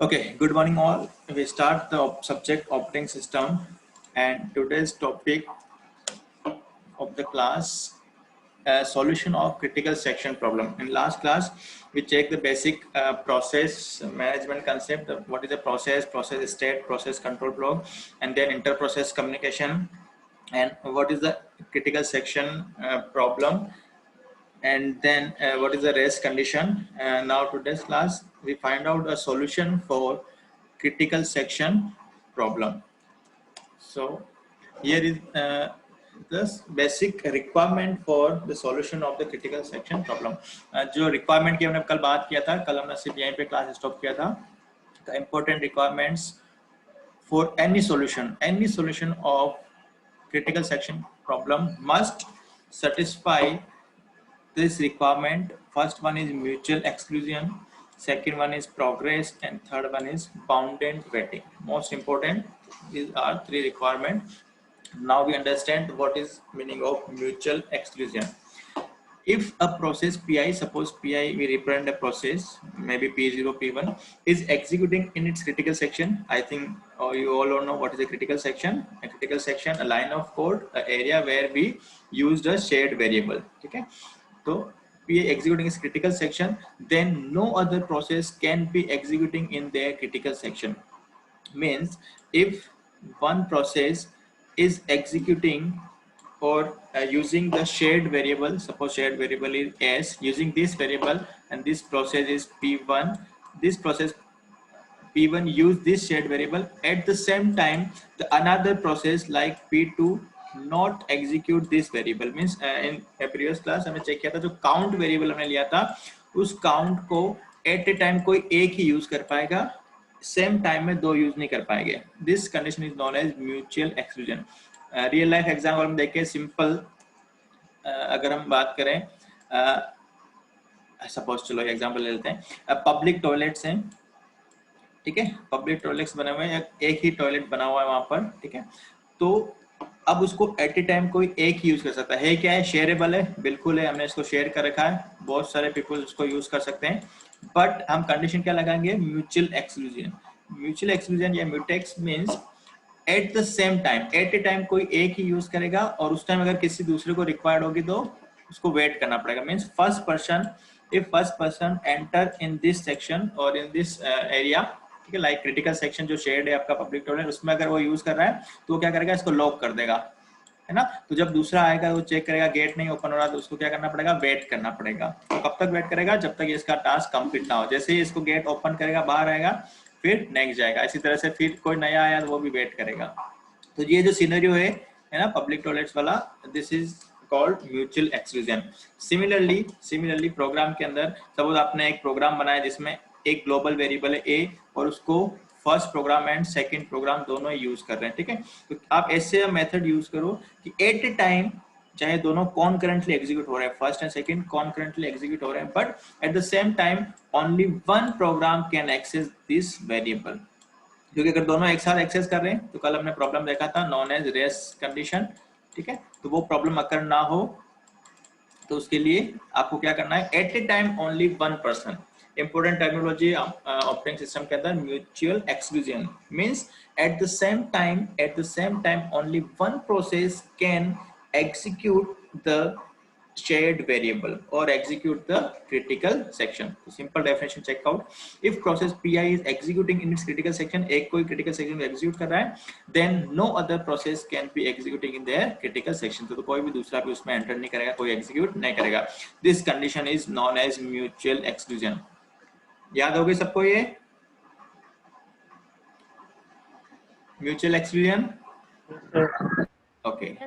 Okay, good morning all. We start the subject operating system, and today's topic of the class solution of critical section problem. In last class we checked the basic process management concept, what is a process state, process control block, and then inter-process communication, and what is the critical section problem, and then what is the rest condition. Now today's class we find out a solution for critical section problem. So here is the basic requirement for the solution of the critical section problem. जो requirement की हमने कल बात किया था, कल हमने सिर्फ यहीं पे क्लास स्टॉप किया था. The important requirements for any solution of critical section problem must satisfy this requirement. First one is mutual exclusion, second one is progress, and third one is bounded weighting. Most important, these are three requirements. Now we understand what is meaning of mutual exclusion. If a process pi, suppose pi we represent a process, maybe p0 p1 is executing in its critical section. I think you all know what is a critical section. A critical section, a line of code, an area where we used a shared variable. Okay, so PI executing is critical section, then no other process can be executing in their critical section. Means if one process is executing or using the shared variable, suppose shared variable is s, using this variable, and this process is p1, this process p1 use this shared variable, at the same time the another process like p2 not execute this variable. Means in a previous class हमने check किया था, जो count variable हमने लिया था उस count को at a time कोई एक ही use कर पाएगा, same time में दो use नहीं कर पाएंगे. This condition is known as mutual exclusion. Real life example हम देखें, सिंपल अगर हम बात करें, सपोज चलो एग्जाम्पल ले लेते हैं. पब्लिक टॉयलेट्स हैं, ठीक है, पब्लिक टॉयलेट्स बने हुए हैं, एक ही टॉयलेट बना हुआ है वहां पर, ठीक है. तो अब उसको एट ए टाइम कोई एक ही यूज कर सकता है. क्या है? शेयरेबल है, बिल्कुल है, हमने इसको शेयर कर रखा है, बहुत सारे पीपल उसको यूज कर सकते हैं. बट हम कंडीशन क्या लगाएंगे? Mutual exclusion. म्यूचुअल एक्सक्लूजन या mutex means at the same time, at a time कोई एक ही यूज करेगा, और उस टाइम अगर किसी दूसरे को रिक्वायर्ड होगी तो उसको वेट करना पड़ेगा. Means first person, if first person enter in this section और इन दिस एरिया, ठीक है, लाइक क्रिटिकल सेक्शन जो शेड है आपका पब्लिक टॉयलेट, उसमें अगर वो यूज कर रहा है तो वो क्या करेगा? इसको लॉक कर देगा, है ना. तो जब दूसरा आएगा वो चेक करेगा गेट नहीं ओपन हो रहा, तो उसको क्या करना पड़ेगा? वेट करना पड़ेगा. तो कब तक वेट करेगा? जब तक इसका टास्क कंप्लीट ना हो. जैसे ही इसको गेट ओपन करेगा, बाहर आएगा, फिर नेक्स्ट जाएगा. इसी तरह से फिर कोई नया आया तो वो भी वेट करेगा. तो ये जो सिनेरियो है ना पब्लिक टॉयलेट्स वाला, this is called mutual exclusion. Similarly program के अंदर सपोज आपने एक प्रोग्राम बनाया जिसमें एक ग्लोबल वेरिएबल है ए, और उसको first program and second program दोनों यूज कर रहे हैं, ठीक है. तो आप ऐसे मेथड यूज करो कि एट ए टाइम चाहे दोनों कॉन्करेंटली एग्जीक्यूट हो रहे हैं, first and second concurrently execute हो रहे हैं, but at the same time only one program can access this variable. क्योंकि अगर दोनों एक साथ एक्सेस कर रहे हैं तो कल हमने प्रॉब्लम देखा था नॉन एज रेस्ट कंडीशन, ठीक है. तो वो प्रॉब्लम अगर ना हो तो उसके लिए आपको क्या करना है? At a time only one person. Important technology operating system के अंदर mutual exclusion means at the same time only one process can execute the shared variable or execute the critical section. So simple definition check out. If process pi is executing in its critical section, एक कोई critical section में execute कर रहा है, then no other process can be executing in their critical section. तो कोई भी दूसरा भी उसमें enter नहीं करेगा, कोई execute नहीं करेगा. This condition is known as mutual exclusion. याद होगी सबको ये mutual exclusion? Okay.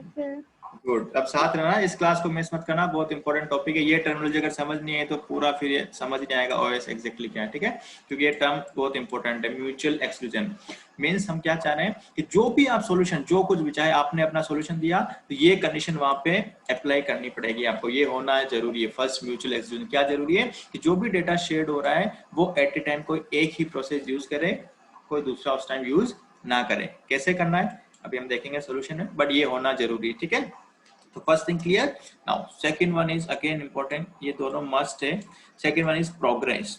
गुड. अब साथ रहना, इस क्लास को मिस मत करना, बहुत इंपॉर्टेंट टॉपिक है. ये टर्मिनोलॉजी अगर समझ नहीं है तो पूरा फिर ये समझ नहीं आएगा ओएस एग्जैक्टली क्या है, ठीक है, क्योंकि ये टर्म बहुत इंपॉर्टेंट है. म्यूचुअल एक्सक्लूजन मींस हम क्या चाह रहे हैं कि जो भी आप सॉल्यूशन, जो कुछ भी चाहे आपने अपना सॉल्यूशन दिया तो ये कंडीशन वहां पे अप्लाई करनी पड़ेगी आपको. ये होना है जरूरी है. फर्स्ट म्यूचुअल एक्सक्लूजन क्या जरूरी है? कि जो भी डेटा शेयर हो रहा है वो एट ए टाइम कोई एक ही प्रोसेस यूज करे, कोई दूसरा उस टाइम यूज ना करे. कैसे करना है अभी हम देखेंगे सॉल्यूशन में, बट ये होना जरूरी है, ठीक है. तो first thing clear. Now second one is again important, ये दोनों मस्ट है. Second one is progress.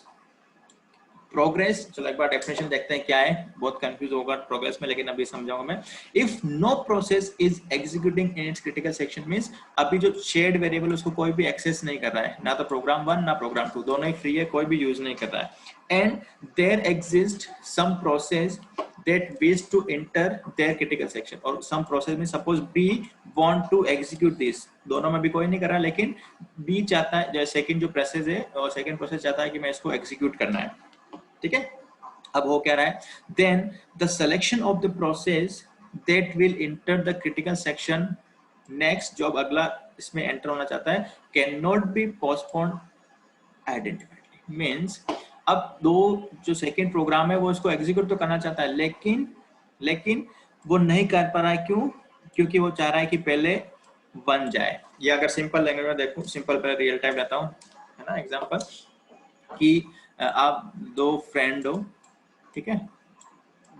Progress, चलो एक बार डेफिनेशन देखते हैं क्या है, बहुत कंफ्यूज होगा प्रोग्रेस में, लेकिन अभी समझाऊंगा मैं। If no process is executing in its critical section, means अभी जो शेयर्ड वेरिएबल उसको कोई भी एक्सेस नहीं कर रहा है, ना तो प्रोग्राम 1 ना प्रोग्राम 2, दोनों ही फ्री है, कोई भी यूज नहीं कर रहा है। And there exist some process that wish to enter their critical section, और some process में suppose B want to execute this, दोनों में भी कोई नहीं कर रहा, लेकिन B चाहता है, जो सेकंड जो प्रोसेस है और सेकंड प्रोसेस चाहता है कि मैं इसको एग्जीक्यूट करना है, ठीक है। अब हो क्या रहा है, then the selection of the process that will enter the critical section next, जो अब अगला इसमें एंटर होना चाहता है, cannot be postponed identifiedly, means अब दो जो सेकेंड प्रोग्राम है वो इसको एग्जीक्यूट तो करना चाहता है, लेकिन वो नहीं कर पा रहा है, क्यों? क्योंकि वो चाह रहा है कि पहले बन जाए। या अगर सिंपल लैंग्वेज में देखूं, सिंपल पहले रियल टाइम लेता हूँ, है ना, एग्जांपल कि आप दो फ्रेंड हो, ठीक है,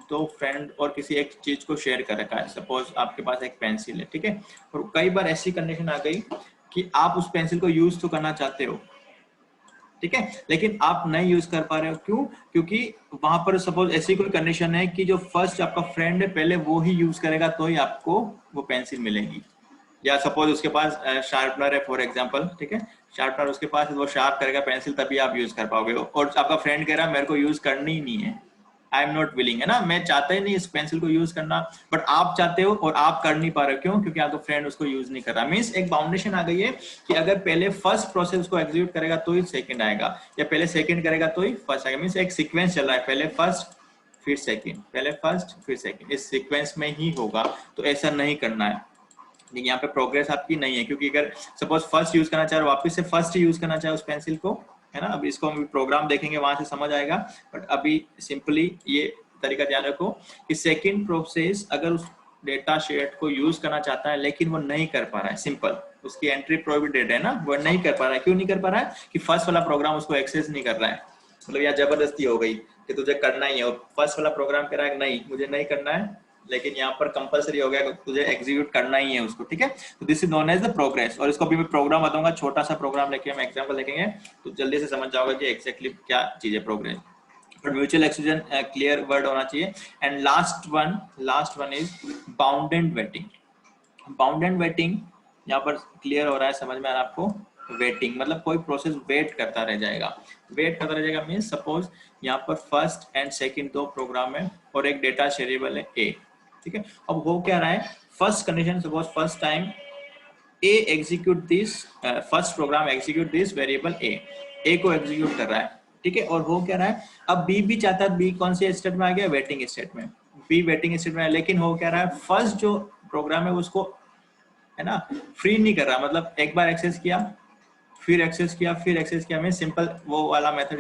दो फ्रेंड और किसी एक चीज को शेयर कर रखा है, सपोज आपके पास एक पेंसिल है, ठीक है, और कई बार ऐसी कंडीशन आ गई कि आप उस पेंसिल को यूज तो करना चाहते हो, ठीक है, लेकिन आप नहीं यूज कर पा रहे हो, क्यों? क्योंकि वहां पर सपोज ऐसी कोई कंडीशन है कि जो फर्स्ट आपका फ्रेंड है पहले वो ही यूज करेगा तो ही आपको वो पेंसिल मिलेगी। या सपोज उसके पास शार्पनर है फॉर एग्जांपल, ठीक है, शार्पनर उसके पास है, वो शार्प करेगा पेंसिल तभी आप यूज कर पाओगे, और आपका फ्रेंड कह रहा है मेरे को यूज करनी ही नहीं है, आई एम नॉट विलिंग, है ना, मैं चाहता ही नहीं इस पेंसिल को यूज करना, बट आप चाहते हो और आप कर नहीं पा रहे हो, क्यों? क्योंकि आपका फ्रेंड उसको यूज नहीं कर रहा। मींस एक बाउंडेशन आ गई है कि अगर पहले फर्स्ट प्रोसेस को एग्जीक्यूट करेगा तो ही सेकंड आएगा, या पहले सेकंड करेगा तो ही फर्स्ट आएगा। मींस एक सीक्वेंस चल रहा है, पहले फर्स्ट फिर सेकंड, पहले फर्स्ट फिर सेकंड, इस सीक्वेंस में ही होगा, तो ऐसा नहीं करना है। लेकिन यहाँ पे प्रोग्रेस आपकी नहीं है, क्योंकि अगर सपोज फर्स्ट यूज करना चाहे वापस से फर्स्ट यूज करना चाहे उस पेंसिल को, है ना, अब इसको हम प्रोग्राम देखेंगे वहां से समझ आएगा, बट अभी सिंपली ये तरीका ध्यान रखो कि सेकंड प्रोसेस अगर उस डेटा शेट को यूज करना चाहता है लेकिन वो नहीं कर पा रहा है, सिंपल उसकी एंट्री प्रोहिबिटेड है ना, वो नहीं कर पा रहा है, क्यों नहीं कर पा रहा है? कि फर्स्ट वाला प्रोग्राम उसको एक्सेस नहीं कर रहा है, मतलब यहाँ जबरदस्ती हो गई कि तुझे करना ही है, और फर्स्ट वाला प्रोग्राम कह रहा है नहीं मुझे नहीं करना है, लेकिन यहाँ पर कंपलसरी हो गया कि तुझे एग्जीक्यूट करना ही है उसको, ठीक है। तो this is known as the progress, और इसको भी मैं प्रोग्राम बताऊंगा, छोटा सा प्रोग्राम लेके हम एग्जांपल देखेंगे तो जल्दी से समझ जाओगे कि एग्जैक्टली क्या चीज है progress. But mutual exclusion clear word होना चाहिए। And last one is bound and waiting. Bound and waiting यहाँ पर क्लियर हो रहा है, समझ में आ रहा है आपको? वेटिंग मतलब कोई प्रोसेस वेट करता रह जाएगा, वेट करता रह जाएगा मीन्स सपोज यहाँ पर फर्स्ट एंड सेकंड दो प्रोग्राम है और एक डेटा शेयरेबल है ए, ठीक है। अब हो क्या रहा है, first condition suppose first time a execute this, first program execute this variable a को एग्जीक्यूट कर रहा है, ठीक है। और हो क्या रहा है, अब बी भी चाहता है, बी कौन से स्टेट में आ गया? वेटिंग स्टेट में, बी वेटिंग स्टेट में, लेकिन हो क्या रहा है, फर्स्ट जो प्रोग्राम है उसको, है ना, फ्री नहीं कर रहा, मतलब एक बार एक्सेस किया फिर एक्सेस किया फिर एक्सेस किया। मैं सिंपल वो वाला मेथड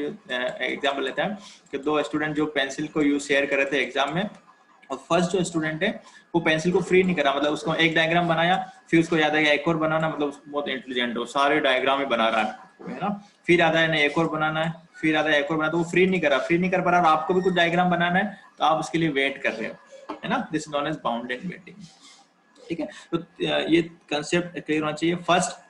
एग्जांपल लेते हैं कि दो स्टूडेंट जो पेंसिल को यूज शेयर कर रहे थे एग्जाम में, और फर्स्ट जो स्टूडेंट है वो पेंसिल को फ्री नहीं करा, मतलब उसको एक डायग्राम बनाया, फिर उसको याद आया एक और बनाना, मतलब बहुत इंटेलिजेंट हो, सारे डायग्राम ही बना रहा है ना, फिर याद आया नहीं एक और बनाना है, फिर याद आया एक और बनाना, तो वो फ्री नहीं कर पा रहा, और आपको भी कुछ डायग्राम बनाना है तो आप उसके लिए वेट कर रहे हो, है ना। This is known as bound and waiting, ठीक है। तो ये कंसेप्ट क्लियर होना चाहिए। फर्स्ट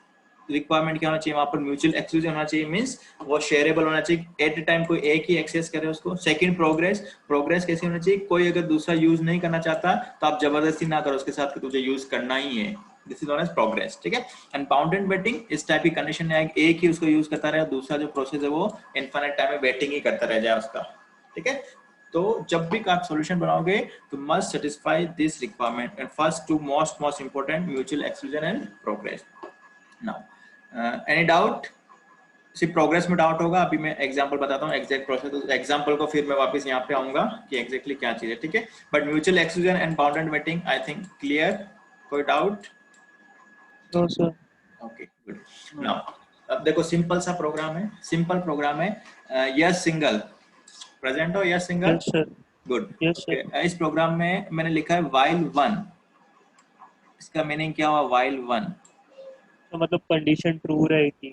रिक्वायरमेंट क्या होना चाहिए वहां पर? म्यूचुअल एक्सक्लूजन होना चाहिए, मींस वो शेयरेबल होना चाहिए, एट ए टाइम कोई एक ही एक्सेस करे उसको। सेकंड प्रोग्रेस कैसे होना चाहिए? कोई अगर दूसरा यूज नहीं करना चाहता तो आप जबरदस्ती ना करो उसके साथ कि तुझे यूज करना ही है, this is known as progress, ठीक है। एंड बाउंड एंड वेटिंग इस टाइप की कंडीशन है, एक ही उसको यूज करता रहे, दूसरा जो प्रोसेस है वो इनफाइनाइट टाइम में वेटिंग ही करता रह जाए उसका, ठीक है। तो जब भी आप सॉल्यूशन बनाओगे तो must satisfy this requirement, and first two most important mutual exclusion and progress. Now any doubt? सिर्फ प्रोग्रेस में डाउट होगा, अभी मैं एग्जांपल बताता हूँ एग्जैक्ट प्रोसेस, तो एग्जांपल को फिर मैं वापस यहाँ पे आऊंगा कि एग्जैक्टली क्या चीज है, ठीक है। But mutual exclusion and bound and waiting I think clear, कोई doubt? No sir. Okay good. Now अब देखो सिंपल सा प्रोग्राम है, यस सिंगल, प्रेजेंट हो? Yash Singhal, yes sir. Good. Yes sir. इस प्रोग्राम में मैंने लिखा है while 1, इसका मीनिंग क्या हुआ? while 1 तो मतलब कंडीशन ट्रू रहेगी।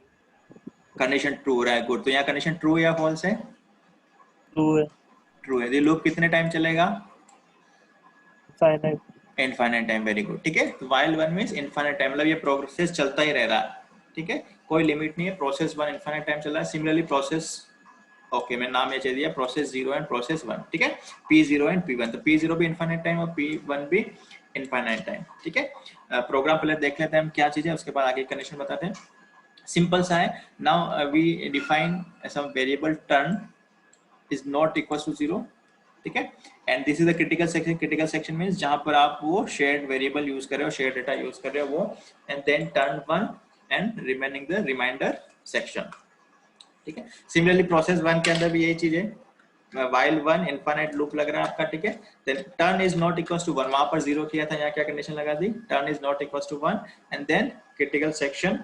कंडीशन ट्रू रहा है, गुड। तो यहाँ कंडीशन ट्रू या फॉल्स है? ट्रू है। ट्रू है। ये लूप कितने टाइम चलेगा? Finite. Infinite time, very good, ठीक है। तो while 1 मींस इनफाइनाइट टाइम, मतलब ये प्रोसेस चलता ही रह रहा है, ठीक है, कोई लिमिट नहीं है, प्रोसेस 1 इनफाइनाइट टाइम चल रहा है। सिमिलरली प्रोसेस ओके मैं नाम ये चाहिए दिया प्रोसेस 0 एंड प्रोसेस 1, ठीक है, P0 एंड P1, तो P0 भी इनफाइनाइट टाइम और P1 भी इनफाइनाइट टाइम, ठीक है। प्रोग्राम पहले देख लेते हैं हम क्या चीज है, उसके बाद आगे कंडीशन बताते हैं। सिंपल सा है। Now we define some variable turn is not equal to 0, ठीक है, and this is the critical section. Critical section means जहां पर आप वो शेयर्ड वेरिएबल यूज कर रहे हो, शेयर्ड डेटा यूज कर रहे हो वो, and then turn 1 and remaining the reminder section, ठीक है। सिमिलरली प्रोसेस 1 के अंदर भी यही चीज है, while 1 इनफाइनाइट लूप लग रहा है आपका, ठीक है, then turn is not equal to 1, वहां पर 0 किया था, यहाँ क्या कंडीशन लगा दी, turn is not equal to 1 and then critical section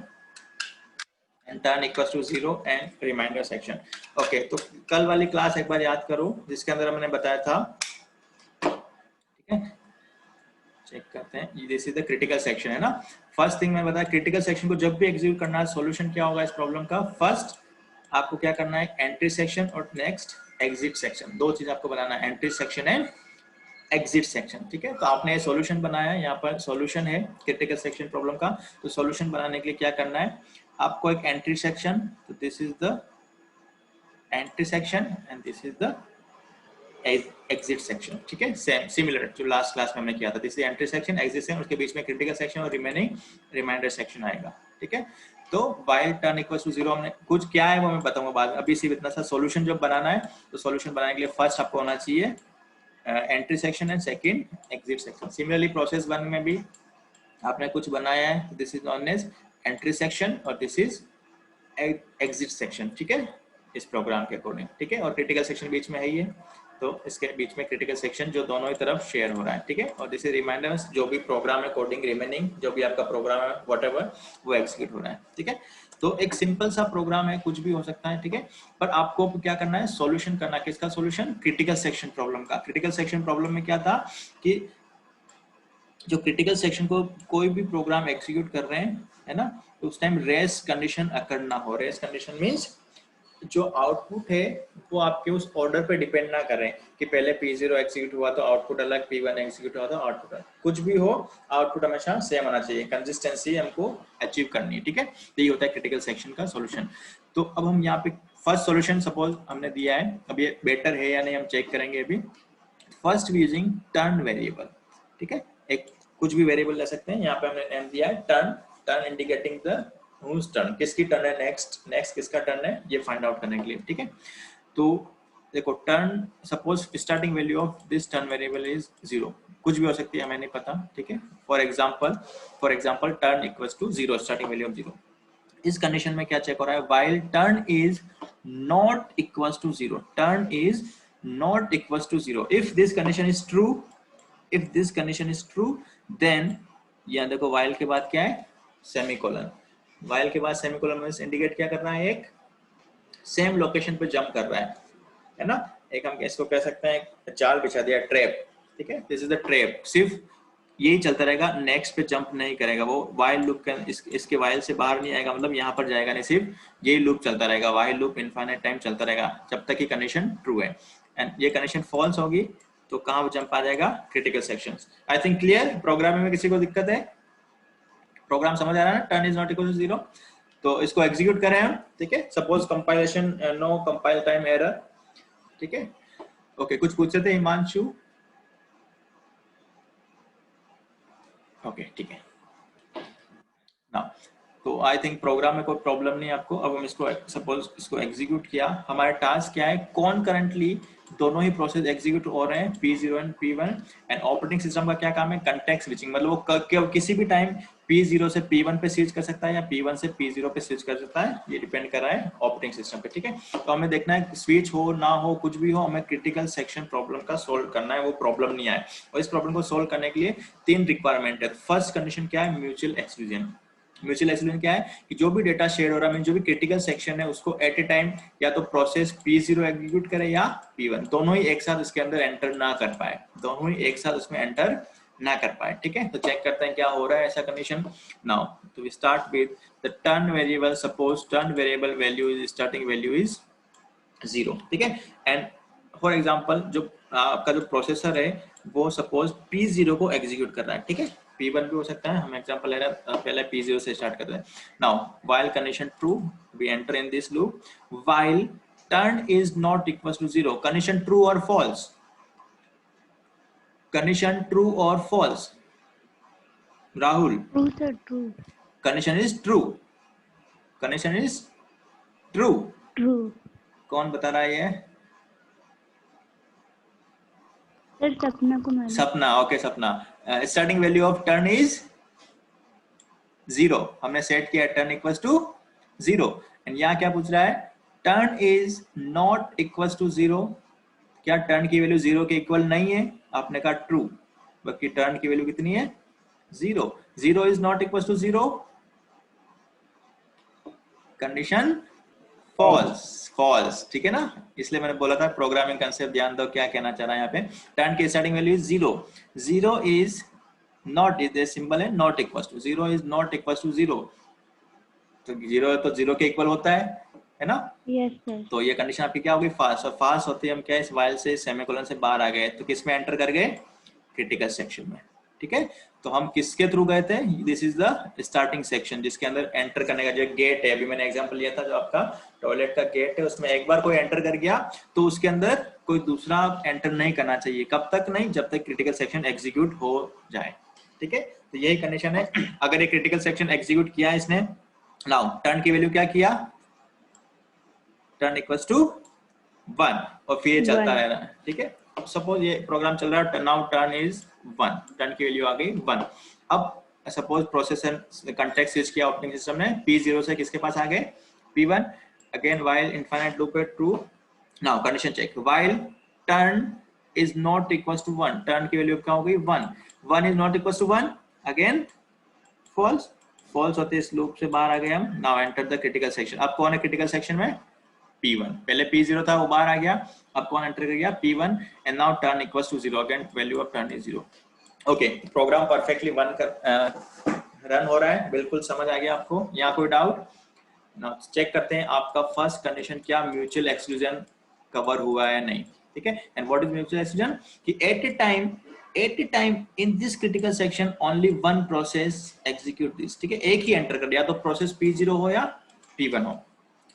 and turn equal to 0 and reminder section. Okay, तो कल वाली क्लास एक बार याद करो जिसके अंदर हमने बताया था, ठीक है, चेक करते हैं, this is the critical section है ना। फर्स्ट थिंग मैं बताया, क्रिटिकल सेक्शन को जब भी एग्जीक्यूट करना है, सॉल्यूशन क्या होगा इस प्रॉब्लम का, फर्स्ट आपको क्या करना है, एंट्री सेक्शन और नेक्स्ट एग्जिट सेक्शन, दो चीज आपको बनाना है, entry section and exit section, ठीक है। तो आपने सॉल्यूशन बनाया, यहाँ पर सॉल्यूशन है क्रिटिकल सेक्शन प्रॉब्लम का, तो सॉल्यूशन बनाने के लिए क्या करना है, आपको एक एंट्री सेक्शन, तो this is the entry section and this is the exit section, ठीक है, सेम सिमिलर जो लास्ट क्लास में हमने किया था, this is entry section, exit section, उसके बीच में क्रिटिकल सेक्शन और रिमेनिंग रिमाइंडर सेक्शन आएगा, ठीक है। तो while टर्न इक्वल्स टू 0 हमने कुछ क्या है वो मैं बताऊंगा बाद में, अभी सिर्फ इतना सा सॉल्यूशन जब बनाना है, तो सॉल्यूशन बनाने के लिए फर्स्ट आपको होना चाहिए entry section and second exit section. Similarly process 1 में भी आपने कुछ बनाया है, this is known as entry section और दिस इज एग्जिट सेक्शन, ठीक है, इस प्रोग्राम के अकॉर्डिंग, ठीक है, और क्रिटिकल सेक्शन बीच में है ये, तो इसके बीच में क्रिटिकल सेक्शन जो दोनों ही तरफ शेयर हो रहा है, ठीक है, और दिस इज रिमाइंडर्स, जो भी प्रोग्राम है कोडिंग रिमेनिंग जो भी आपका प्रोग्राम है व्हाटएवर वो एग्जीक्यूट हो रहा है, ठीक है। तो एक सिंपल सा प्रोग्राम है, कुछ भी हो सकता है, ठीक है, पर आपको क्या करना है, सॉल्यूशन करना है, किसका सॉल्यूशन, क्रिटिकल सेक्शन प्रॉब्लम का। क्रिटिकल सेक्शन प्रॉब्लम में क्या था कि जो क्रिटिकल सेक्शन को कोई भी प्रोग्राम एग्जीक्यूट कर रहे हैं, है ना, तो उस टाइम रेस कंडीशन अकर ना हो। रेस कंडीशन मींस जो आउटपुट है वो आपके उस ऑर्डर पे डिपेंड ना करें कि पहले P0 एग्जीक्यूट हुआ तो आउटपुट अलग, P1 एग्जीक्यूट हुआ तो आउटपुट अलग, कुछ भी हो आउटपुट हमेशा सेम आना चाहिए, कंसिस्टेंसी हमको अचीव करनी है, ठीक है। यही होता है क्रिटिकल सेक्शन का सॉल्यूशन। तो अब हम यहाँ पे फर्स्ट सॉल्यूशन सपोज हमने दिया है, अब ये बेटर है या नहीं हम चेक करेंगे अभी। फर्स्ट यूजिंग टर्न वेरिएबल, ठीक है, एक कुछ भी वेरिएबल ले सकते हैं, यहाँ पे हमने नेम दिया है turn, turn indicating the whose turn, किसकी टर्न है, नेक्स्ट किसका टर्न है ये फाइंड आउट करने के लिए, ठीक है। तो देखो turn, suppose starting value of this turn variable is 0, कुछ भी हो सकती है हमें नहीं पता, ठीक है। For example turn equals to 0, starting value of 0। इस कंडीशन में क्या चेक हो रहा है, while turn is not equals to 0, turn is not equals to 0, if this condition is true then, यहाँ देखो while के बाद क्या है, सेमीकोलन, while के बाद सेमीकोलन में इंडिकेट क्या कर रहा है, एक सेम लोकेशन पे जंप कर रहा है ना, एक हम इसको कह सकते हैं जाल बिछा दिया, ट्रैप, ठीक है, दिस इज द ट्रैप, सिर्फ यही चलता रहेगा, नेक्स्ट पे जंप नहीं करेगा वो, while लूप इसके while से बाहर नहीं आएगा, मतलब यहाँ पर जाएगा नहीं, सिर्फ यही लूप चलता रहेगा, while लूप इनफाइनाइट टाइम चलता रहेगा जब तक कि कंडीशन ट्रू है, एंड ये कंडीशन फॉल्स होगी तो कहाँ जंप आ जाएगा, क्रिटिकल सेक्शंस। आई थिंक क्लियर, प्रोग्रामिंग में किसी को दिक्कत है, प्रोग्राम समझ आ रहा है ना, turn is not equal to 0, तो इसको एग्जीक्यूट करें हम, ठीक है, suppose compilation no compile time error, ठीक है। ओके, कुछ पूछते थे हिमांशु, ओके ठीक है ना। तो आई थिंक प्रोग्राम में कोई प्रॉब्लम नहीं है आपको। अब हम इसको सपोज इसको एग्जीक्यूट किया, हमारा टास्क क्या है, कौन करंटली दोनों ही प्रोसेस एग्जीक्यूट हो रहे हैं, P0 and P1, and operating system का क्या काम है, कंटेक्स्ट स्विचिंग, मतलब वो किसी भी टाइम P0 से P1 पे स्विच कर सकता है या P1 से P0 पे स्विच कर सकता है, ये डिपेंड कर रहा है ऑपरेटिंग सिस्टम पे, ठीक है। तो हमें देखना है स्विच हो ना हो कुछ भी हो, हमें क्रिटिकल सेक्शन प्रॉब्लम का सोल्व करना है, वो प्रॉब्लम नहीं आए, और इस प्रॉब्लम को सोल्व करने के लिए 3 रिक्वायरमेंट है। फर्स्ट कंडीशन क्या है, म्यूचुअल एक्सक्लूजन। म्यूचुअल एक्सक्लूजन क्या है कि जो भी डेटा शेयर हो रहा है, जो भी क्रिटिकल सेक्शन है उसको एट ए टाइम या तो प्रोसेस P0 एग्जीक्यूट करे या P1, दोनों ही एक साथ इसके अंदर एंटर ना कर पाए, दोनों ही एक साथ उसमें एंटर ना कर पाए, ठीक है। तो चेक करते हैं क्या हो रहा है ऐसा कंडीशन। नाउ तो we start with the turn variable, suppose turn variable value is, starting value is 0, ठीक है, एंड फॉर एग्जांपल जो आपका जो प्रोसेसर है वो सपोज P0 को एग्जीक्यूट कर रहा है, ठीक है, P1 भी हो सकता है, हम एग्जांपल ले रहे हैं, पहले P0 से स्टार्ट करते हैं। Now while condition true we enter in this loop, while turn is not equals to 0. Condition true or false? Condition true or false? Rahul. True, sir. True. Condition is true. Condition is true. True. कौन बता रहा है ये? Sir सपना को मालूम। सपना. Okay सपना. Starting value of turn is 0. हमने सेट किया टर्न इक्वल्स टू 0 एंड यहाँ क्या पूछ रहा है? Turn is not equals to 0. क्या टर्न की वैल्यू 0 के इक्वल नहीं है? आपने कहा ट्रू, बाकी टर्न की वैल्यू कितनी है? 0. 0 is not equals to 0. Condition false. False, ठीक है ना? इसलिए मैंने बोला था प्रोग्रामिंग कंसेप्ट ध्यान दो क्या कहना चाह रहा है यहाँ पे. टर्न की starting value is 0. 0 is not, is symbol है not equals to. 0 is not equals to 0. तो 0 तो 0 के इक्वल होता है ना? Yes sir. तो ये कंडीशन आपकी क्या होगी? फाल्स. और फाल्स होती है हम क्या इस वाइल से सेमीकोलन से बाहर आ गए तो किस में एंटर कर गए? क्रिटिकल सेक्शन में. ठीक है, तो हम किसके थ्रू गए थे? This is the starting section जिसके अंदर एंटर करने का जो गेट है, अभी मैंने एग्जांपल लिया था जो आपका टॉयलेट का गेट है, उसमें एक बार कोई एंटर कर गया तो उसके अंदर कोई दूसरा एंटर नहीं करना चाहिए. कब तक नहीं? जब तक क्रिटिकल सेक्शन एग्जीक्यूट हो जाए. ठीक है, तो यही कंडीशन है. अगर ये क्रिटिकल सेक्शन एग्जीक्यूट किया इसने, नाउ टर्न की वैल्यू क्या किया? टर्न इक्वल्स टू 1 और फिर ये चलता रहना. ठीक है, अब सपोज ये प्रोग्राम चल रहा है, नाउ टर्न इज 1. टर्न की वैल्यू आ गई 1. अब सपोज प्रोसेसर कॉन्टेक्स्ट स्विच किया ऑपरेटिंग सिस्टम ने, P0 से किसके पास आ गए? P1. Again while infinite loop है true. Now condition check. While turn is not equals to 1. Turn की वैल्यू क्या हो गई? 1. 1 is not equals to 1. Again false. False होते इस लूप से बाहर आ गए हम. Now enter the critical section. अब कौन है क्रिटिकल सेक्शन में? P1. पहले P0 था वो बाहर आ गया, अब कौन एंटर कर गया? P1. And now turn equals to 0. Again value of turn is 0. Okay, program perfectly run हो रहा है. बिल्कुल समझ आ गया आपको? यहाँ कोई डाउट? नाउ चेक करते हैं आपका फर्स्ट कंडीशन क्या म्यूचुअल एक्सक्लूजन कवर हुआ है नहीं. ठीक है, and what is mutual exclusion? कि at a time in this critical section only one process execute this. ठीक है, एक ही एंटर कर दिया, तो प्रोसेस P0 हो या P1 हो.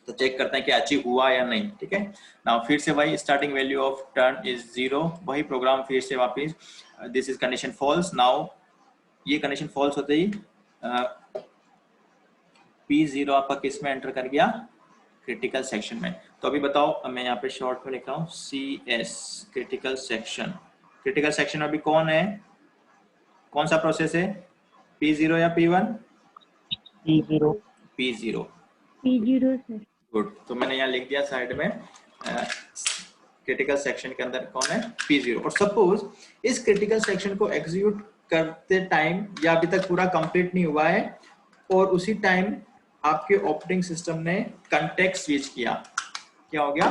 तो चेक करते हैं कि अचीव हुआ या नहीं. ठीक है, नाउ फिर से वही starting value of turn is 0. वही प्रोग्राम फिर से वापस. This is condition false. Now ये कंडीशन फॉल्स होते ही P0 आपका किस में एंटर कर गया? क्रिटिकल सेक्शन में. तो अभी बताओ, मैं यहाँ पे शॉर्ट में लिख रहा हूँ CS, critical section. Critical section अभी कौन है? कौन सा प्रोसेस है? P0 या P1? P0. P0. P0 sir. Good. तो मैंने यहाँ लिख दिया साइड में क्रिटिकल सेक्शन के अंदर कौन है? P0. और सपोज इस क्रिटिकल सेक्शन को एग्जीक्यूट करते टाइम या अभी तक पूरा कंप्लीट नहीं हुआ है और उसी टाइम आपके ऑपरेटिंग सिस्टम ने कंटेक्स्ट स्विच किया. क्या हो गया?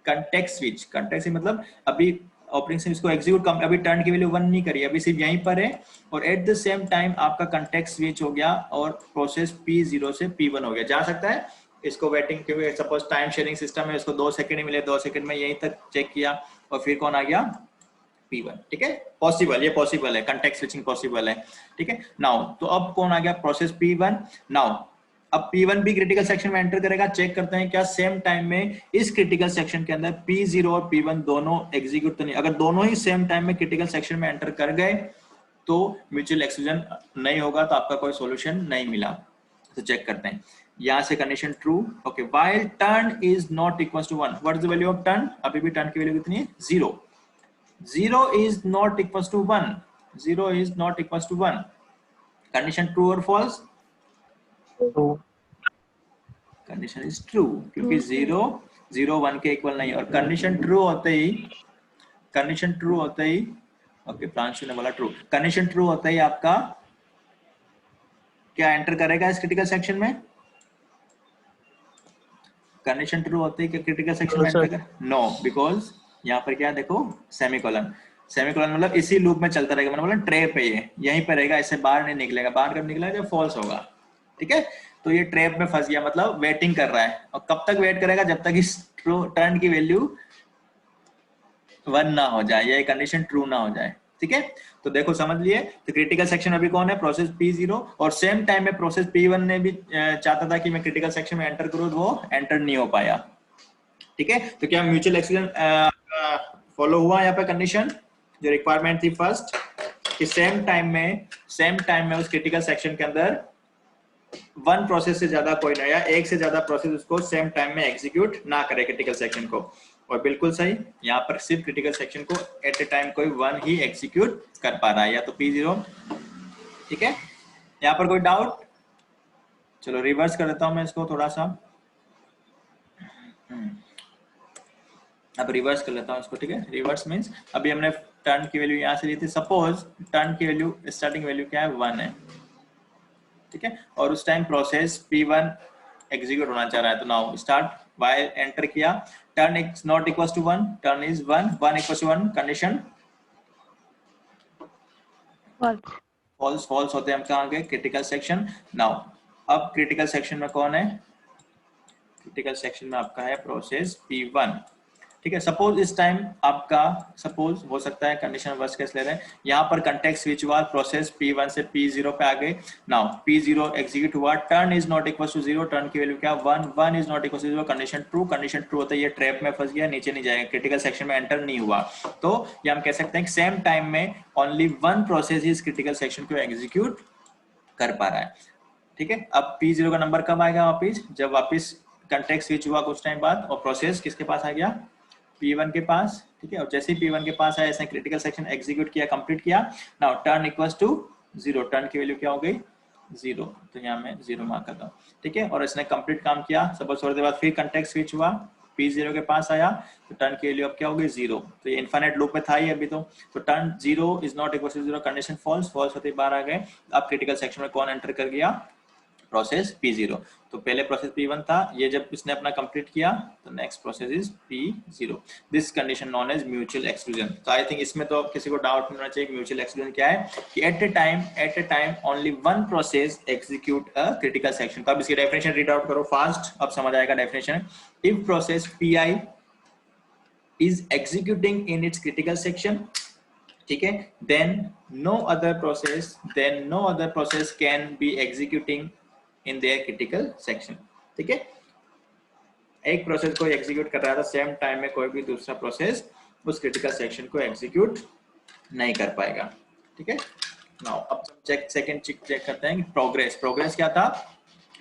Context switch. कंटेक्स्ट मतलब अभी ऑपरेटिंग सिस्टम इसको एग्जीक्यूट अभी टर्न की वैल्यू 1 नहीं करी, अभी सिर्फ यहीं पर है और एट द सेम टाइम आपका कंटेक्स्ट स्विच हो गया और प्रोसेस P0 से P1 हो गया. जा सकता है इसको वेटिंग, क्योंकि सपोज टाइम शेयरिंग सिस्टम है, इसको 2 सेकंड ही मिले, 2 सेकंड में यहीं तक चेक किया और फिर कौन आ गया? P1. ठीक है, पॉसिबल, ये पॉसिबल है, कंटेक्स्ट स्विचिंग पॉसिबल है. ठीक है, नाउ तो अब कौन आ गया? Process P1. नाउ अब P1 भी क्रिटिकल सेक्शन में एंटर करेगा. चेक करते हैं क्या सेम टाइम में इस क्रिटिकल सेक्शन के अंदर P0 और P1 दोनों एग्जीक्यूट तो नहीं. अगर दोनों ही सेम टाइम में क्रिटिकल सेक्शन में एंटर कर गए तो म्यूचुअल एक्सक्लूजन नहीं होगा, तो आपका कोई सॉल्यूशन नहीं मिला. तो चेक करते हैं यहाँ से condition true. Okay, while turn is not equal to 1. What is the value of turn? अभी भी टर्न की वैल्यू कितनी है? 0. 0 is not equal to 1. 0 is not equal to 1. Condition true और false? True. Condition is true, क्योंकि 0 1 के equal नहीं. और कंडीशन ट्रू होते ही ओके, प्रांशु ने बोला ट्रू. कंडीशन ट्रू होता ही आपका क्या एंटर करेगा इस क्रिटिकल सेक्शन में? कंडीशन ट्रू होते ही क्रिटिकल सेक्शन में एंटर कर? नो, बिकॉज यहाँ पर क्या देखो, सेमीकोलन. सेमीकोलन मतलब इसी लूप में चलता रहेगा. मैंने बोला ट्रैप है, ये यहीं पर रहेगा, इससे बाहर नहीं निकलेगा. बाहर कब निकलेगा? जब फॉल्स होगा. ठीक है, तो ये ट्रैप में फंस गया, मतलब वेटिंग कर रहा है. और कब तक वेट करेगा? जब तक इस टर्न की वैल्यू 1 ना हो जाए या कंडीशन ट्रू ना हो जाए. ठीक है, तो देखो समझ लिए. तो क्रिटिकल सेक्शन अभी कौन है? Process P0. और सेम टाइम में प्रोसेस P1 ने भी चाहता था कि मैं क्रिटिकल सेक्शन में एंटर करूं, वो एंटर नहीं हो पाया. ठीक है, तो क्या म्यूचुअल एक्सक्लूजन फॉलो हुआ यहाँ पे कंडीशन जो रिक्वायरमेंट थी फर्स्ट कि सेम टाइम में उस क्रिटिकल सेक्शन के अंदर वन प्रोसेस से ज्यादा कोई ना, या एक से ज्यादा प्रोसेस उसको सेम टाइम में एग्जीक्यूट ना करे क्रिटिकल सेक्शन को। और बिल्कुल सही, यहाँ पर सिर्फ क्रिटिकल सेक्शन को एट ए टाइम कोई वन ही एग्जीक्यूट कर पा रहा है, या तो P0। ठीक है, यहाँ पर कोई डाउट? चलो रिवर्स कर देता हूं मैं इसको थोड़ा सा, अब रिवर्स कर लेता हूं इसको। ठीक है, रिवर्स मींस अभी हमने टर्न की वैल्यू यहाँ से ली थी, सपोज टर्न की वैल्यू स्टार्टिंग वैल्यू क्या है 1 है। ठीक है, और उस टाइम प्रोसेस P1 एग्जीक्यूट होना चाह रहा है, तो नाउ स्टार्ट वाइल एंटर किया, turn is not equals to 1, turn is 1, 1 equals to 1, condition false, false होते हैं हम कहाँ गए क्रिटिकल सेक्शन। नाउ अब क्रिटिकल सेक्शन में कौन है? क्रिटिकल सेक्शन में आपका है प्रोसेस P1। ठीक है, सपोज इस टाइम आपका, सपोज हो सकता है कंडीशन वर्स्ट केस ले रहे हैं, यहाँ पर कंटेक्स्ट स्विच हुआ, प्रोसेस P1 से P0 पे आ गए। नाउ P0 एग्जीक्यूट हुआ, turn is not equal to 0, turn की वैल्यू क्या 1, 1 is not equal to 0, condition true, condition true होता है ये ट्रैप में फंस गया, नीचे नहीं जाएगा, क्रिटिकल सेक्शन में एंटर नहीं हुआ। तो ये हम कह सकते हैं कि सेम टाइम में ओनली वन प्रोसेस ही इस क्रिटिकल सेक्शन को एग्जीक्यूट कर पा रहा है। ठीक है, अब P0 का नंबर कब आएगा वापिस? जब वापिस कंटेक्स्ट स्विच हुआ कुछ टाइम बाद और प्रोसेस किसके पास आ गया? P1 के पास। ठीक है, और जैसे ही P1 के पास आया, इसने क्रिटिकल सेक्शन एग्जीक्यूट किया, कंप्लीट किया। Now turn equals to 0, turn की वैल्यू क्या हो गई 0, तो यहाँ मैं 0 मार्क करता हूँ। ठीक है, और इसने कंप्लीट काम किया, सपोज थोड़ी देर बाद फिर कंटेक्स्ट स्विच हुआ, P0 के पास आया, तो टर्न की वैल्यू अब क्या हो गई 0, तो ये इनफाइनाइट लूप में था ही अभी तो turn 0 is not equal to 0, condition false, false होते बाहर आ गए। अब क्रिटिकल सेक्शन में कौन एंटर कर गया? Process P0। तो पहले प्रोसेस P1 था, ये जब इसने अपना कंप्लीट किया तो next process is P0। This condition known as mutual exclusion. तो आई थिंक इसमें तो किसी को डाउट नहीं होना चाहिए म्यूचुअल एक्सक्लूजन क्या है, कि at a time only one process execute a critical section. तो अब इसकी डेफिनेशन रीड आउट करो फास्ट, अब समझ आएगा definition. If process Pi is executing in its critical section, ठीक है, then no other process can be executing in their critical section। ठीक है, एक प्रोसेस को एग्जीक्यूट कर रहा था, सेम टाइम में कोई भी दूसरा प्रोसेस उस क्रिटिकल सेक्शन को एग्जीक्यूट नहीं कर पाएगा। ठीक है, नाउ अब सेकंड चेक करते हैं कि प्रोग्रेस क्या था,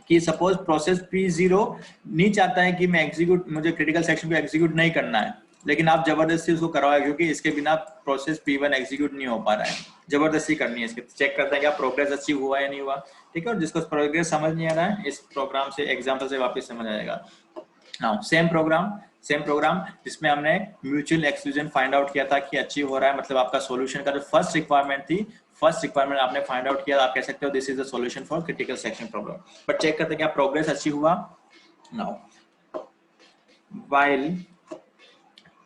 कि सपोज प्रोसेस P0 नहीं चाहता है कि मैं मुझे क्रिटिकल सेक्शन को एग्जीक्यूट नहीं करना है, लेकिन आप जबरदस्ती उसको करवाए, क्योंकि इसके बिना प्रोसेस P1 एग्जीक्यूट नहीं हो पा रहा है, जबरदस्ती करनी है इसके। चेक करते हैं क्या प्रोग्रेस अच्छी हुआ या नहीं हुआ। ठीक है, और जिसको प्रोग्रेस समझ नहीं आ रहा है, इस प्रोग्राम से एग्जांपल से वापस समझ आएगा। नाउ सेम प्रोग्राम जिसमें हमने म्यूचुअल एक्सक्लूजन फाइंड आउट किया था कि अच्छी हो रहा है, मतलब आपका सॉल्यूशन का जो फर्स्ट रिक्वायरमेंट थी, फर्स्ट रिक्वायरमेंट आपने फाइंड आउट किया, आप कह सकते हो this is the solution for critical section problem. But check करते हैं क्या प्रोग्रेस अच्छी हुआ। Now while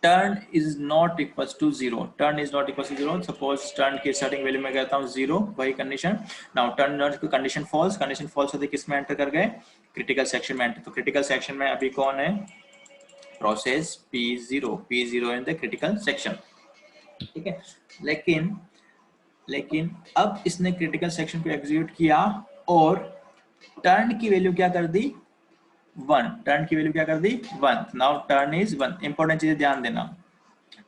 turn is not equals to 0, suppose turn की स्टार्टिंग वैल्यू में कहता हूं 0, वही कंडीशन। नाउ टर्न नॉट की कंडीशन फॉल्स होती, किस में एंटर कर गए? क्रिटिकल सेक्शन में एंटर। तो क्रिटिकल सेक्शन में अभी कौन है? Process P0 in the critical section. ठीक है, लेकिन अब इसने क्रिटिकल सेक्शन को एग्जीक्यूट किया और टर्न की वैल्यू क्या कर दी 1। नाउ टर्न इज 1, इंपॉर्टेंट चीजें ध्यान देना,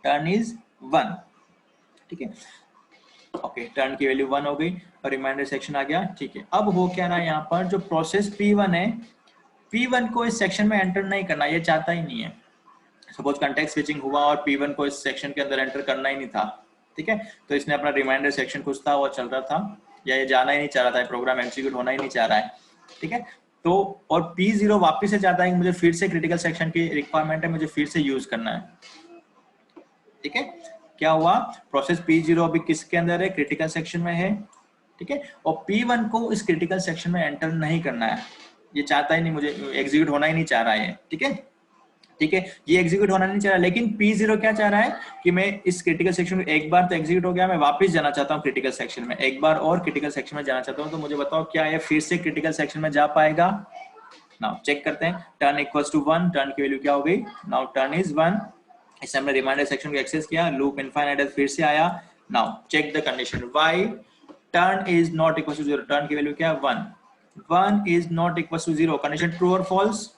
टर्न इज 1। ठीक है, ओके, टर्न की वैल्यू 1 हो गई और रिमाइंडर सेक्शन आ गया। ठीक है, अब हो क्या रहा है, यहाँ पर जो प्रोसेस P1 है, P1 को इस सेक्शन में एंटर नहीं करना, ये चाहता ही नहीं है। सपोज कंटेक्स्ट स्विचिंग हुआ और P1 को इस सेक्शन के अंदर एंटर करना ही नहीं था। ठीक है, तो इसने अपना रिमाइंडर सेक्शन कुछ था वो चल रहा था, या ये जाना ही नहीं चाह रहा था, प्रोग्राम एग्जीक्यूट होना ही नहीं चाह रहा है। ठीक है, तो और P0 वापस से चाहता है कि मुझे फिर से क्रिटिकल सेक्शन की रिक्वायरमेंट है, मुझे फिर से यूज करना है। ठीक है, क्या हुआ, प्रोसेस P0 अभी किसके अंदर है? क्रिटिकल सेक्शन में है। ठीक है, और P1 को इस क्रिटिकल सेक्शन में एंटर नहीं करना है, ये चाहता ही नहीं, मुझे एग्जीक्यूट होना ही नहीं चाह रहा है। ठीक है, ये एग्जीक्यूट होना नहीं चाह रहा, लेकिन P0 क्या चाह रहा है कि मैं इस क्रिटिकल सेक्शन में एक बार तो एग्जीक्यूट हो गया, मैं वापस जाना चाहता हूँ क्रिटिकल सेक्शन में, एक बार और क्रिटिकल सेक्शन में जाना चाहता हूँ। तो मुझे बताओ क्या ये फिर से क्रिटिकल सेक्शन में जा पाएगा? नाउ चेक करते हैं, टर्न इक्वल्स टू 1, टर्न की वैल्यू क्या हो गई? नाउ टर्न इज 1, इससे हमने रिमाइंडर सेक्शन को एक्सेस किया, लूप इनफाइनाइट फिर से आया। Now check the condition, while turn is not equal to 0, turn की वैल्यू क्या है 1 is not equal to 0, condition true और false?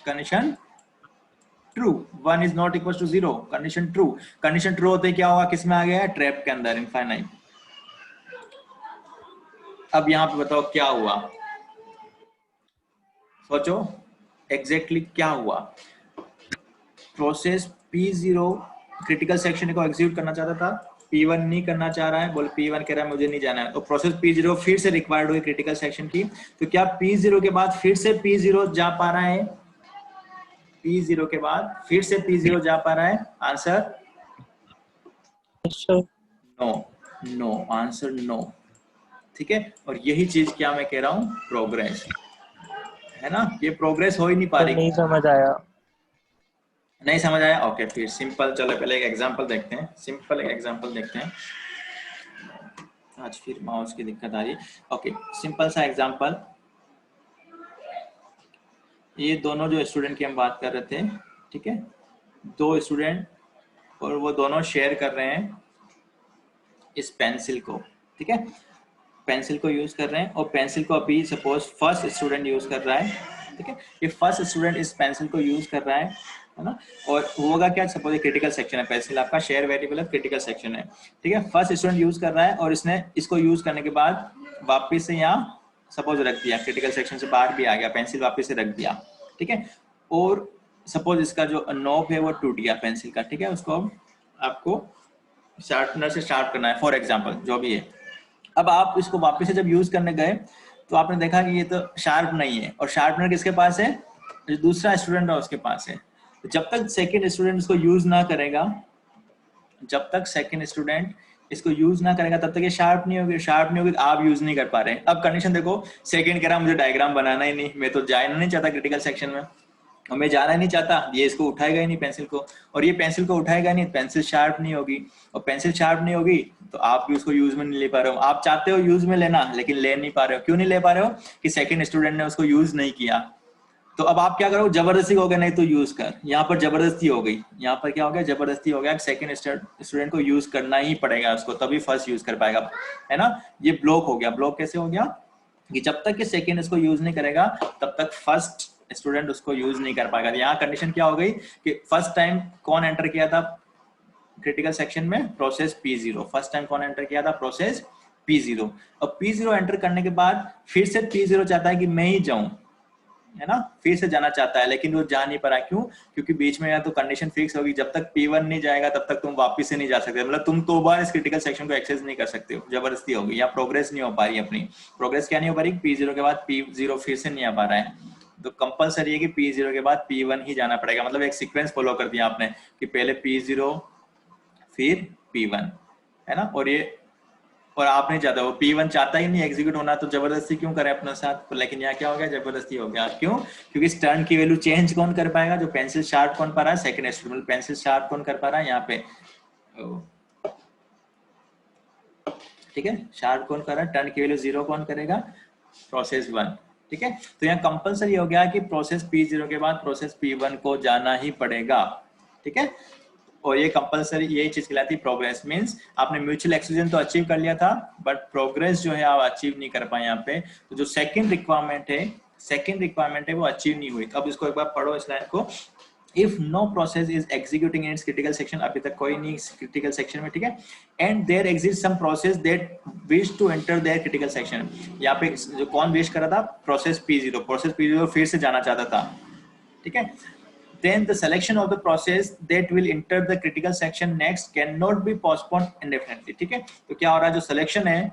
Condition true, 1 is not equal to 0, condition true. Condition true होते क्या होगा, किसमें आ गया है, ट्रैप के अंदर, इनफाइनाइट। अब यहाँ पे बताओ क्या हुआ, सोचो एग्जैक्टली क्या हुआ। प्रोसेस P0 क्रिटिकल सेक्शन को एग्जीक्यूट करना चाहता था, P1 नहीं करना चाह रहा है, बोल P1 कह रहा है मुझे नहीं जाना है, तो प्रोसेस P0 फिर से रिक्वायर्ड हुई क्रिटिकल सेक्शन की। तो क्या P0 के बाद फिर से P0 जा पा रहा है, P0 के बाद फिर से P0 जा पा रहा है? Answer sir no, no, answer no. ठीक है, और यही चीज क्या मैं कह रहा हूं, प्रोग्रेस है ना, ये प्रोग्रेस हो ही नहीं पा रही। नहीं समझ आया। नहीं समझ आया, ओके फिर सिंपल, चलो पहले एक एग्जांपल देखते हैं, सिंपल एक एग्जांपल देखते हैं। आज फिर माउस की दिक्कत आ रही है। ओके, सिंपल सा एग्जांपल, ये दोनों जो स्टूडेंट की हम बात कर रहे थे, ठीक है, दो स्टूडेंट और वो दोनों शेयर कर रहे हैं इस पेंसिल को, ठीक है, पेंसिल को यूज कर रहे हैं, और पेंसिल को अभी सपोज फर्स्ट स्टूडेंट यूज कर रहा है, ठीक है, ये फर्स्ट स्टूडेंट इस पेंसिल को यूज कर रहा है ना, और होगा क्या, सपोज ये क्रिटिकल सेक्शन है, पेंसिल आपका शेयर वेरिएबल है, क्रिटिकल सेक्शन है, ठीक है, फर्स्ट स्टूडेंट यूज कर रहा है और इसने इसको यूज करने के बाद वापिस से यहाँ सपोज रख दिया, क्रिटिकल सेक्शन से बाहर भी आ गया, पेंसिल वापिस से रख दिया, ठीक है, और सपोज इसका जो नॉब है वो टूट गया पेंसिल का, ठीक है, उसको आपको शार्पनर से शार्प करना है फॉर एग्जांपल, जो भी है। अब आप इसको वापस से जब यूज करने गए तो आपने देखा कि ये तो शार्प नहीं है, और शार्पनर किसके पास है, जो दूसरा स्टूडेंट है उसके पास है। तो जब तक सेकंड स्टूडेंट इसको यूज ना करेगा, जब तक सेकंड स्टूडेंट इसको यूज ना करेगा तब तक ये शार्प नहीं होगी, शार्प नहीं होगी तो आप यूज नहीं कर पा रहे। अब कंडीशन देखो, सेकंड कह रहा मुझे डायग्राम बनाना ही नहीं, मैं तो जाना नहीं चाहता क्रिटिकल सेक्शन में, और मैं जाना नहीं चाहता, ये इसको उठाएगा ही नहीं पेंसिल को, और ये पेंसिल को उठाएगा नहीं, पेंसिल शार्प नहीं होगी, और पेंसिल शार्प नहीं होगी तो आप भी उसको यूज में नहीं ले पा रहे हो। आप चाहते हो यूज में लेना लेकिन ले नहीं पा रहे हो, क्यों नहीं ले पा रहे हो, कि सेकंड स्टूडेंट ने उसको यूज नहीं किया। तो अब आप क्या करो, जबरदस्ती हो गया, नहीं तो यूज कर, यहाँ पर जबरदस्ती हो गई, यहाँ पर क्या हो गया, जबरदस्ती हो गया, सेकंड स्टूडेंट को यूज करना ही पड़ेगा उसको, तभी फर्स्ट यूज कर पाएगा, है ना। ये ब्लॉक हो गया। ब्लॉक कैसे हो गया, कि जब तक कि सेकंड इसको यूज नहीं करेगा तब तक फर्स्ट स्टूडेंट उसको यूज नहीं कर पाएगा। यहाँ कंडीशन क्या हो गई कि फर्स्ट टाइम कौन एंटर किया था क्रिटिकल सेक्शन में, प्रोसेस P0, फर्स्ट टाइम कौन एंटर किया था, प्रोसेस P0। अब P0 एंटर करने के बाद फिर से P0 चाहता है कि मैं ही जाऊं, है ना, फिर से जाना चाहता है, लेकिन वो जा नहीं पा रहा, क्यों, क्योंकि बीच में या तो कंडीशन फिक्स होगी, जब तक P1 नहीं जाएगा तब तक तुम वापस से नहीं जा सकते, मतलब तुम तो बार इस क्रिटिकल सेक्शन को एक्सेस नहीं कर सकते हो, जबरदस्ती होगी, या प्रोग्रेस नहीं हो पा रही अपनी। प्रोग्रेस क्या नहीं हो पा रही, P0 के बाद P0 फिर से नहीं आ पा रहा है, तो कंपलसरी है कि P0 के बाद P1 ही जाना पड़ेगा, मतलब एक सीक्वेंस फॉलो कर दिया आपने कि पहले P0 फिर P1, है ना, और आप नहीं चाहते, वो P1 चाहता ही नहीं एग्जीक्यूट होना, तो जबरदस्ती क्यों करे अपने साथ, लेकिन यहाँ क्या हो गया, जबरदस्ती हो गया, क्यों, क्योंकि इस टर्न की वैल्यू चेंज कौन कर पाएगा, जो पेंसिल शार्प कौन पा रहा है, सेकंड स्टूडेंट, पेंसिल शार्प कौन कर पा रहा है यहाँ पे, ठीक है, शार्प कौन कर रहा है, टर्न की वैल्यू 0 कौन करेगा, प्रोसेस 1, ठीक है। तो यहाँ कंपलसरी हो गया कि प्रोसेस P0 के बाद प्रोसेस P1 को जाना ही पड़ेगा, ठीक है, और ये कंपलसरी, यही चीज कहलाती है प्रोग्रेस। मींस आपने म्यूचुअल एक्सक्लूजन तो अचीव कर लिया था, बट प्रोग्रेस जो है आप अचीव नहीं कर पाए यहाँ पे, तो जो सेकंड रिक्वायरमेंट है वो अचीव नहीं हुई। अब इसको एक बार पढ़ो इस लाइन को, if no process is executing in its critical section, अभी तक कोई नहीं क्रिटिकल सेक्शन में, ठीक है, and there exist some process that wish to enter their critical section, यहाँ पे जो कौन विश कर रहा था, प्रोसेस P0 फिर से जाना चाहता था, ठीक है, then the selection of the process that will enter the critical section next cannot be postponed indefinitely, ठीक है। तो क्या हो रहा है, जो सिलेक्शन है,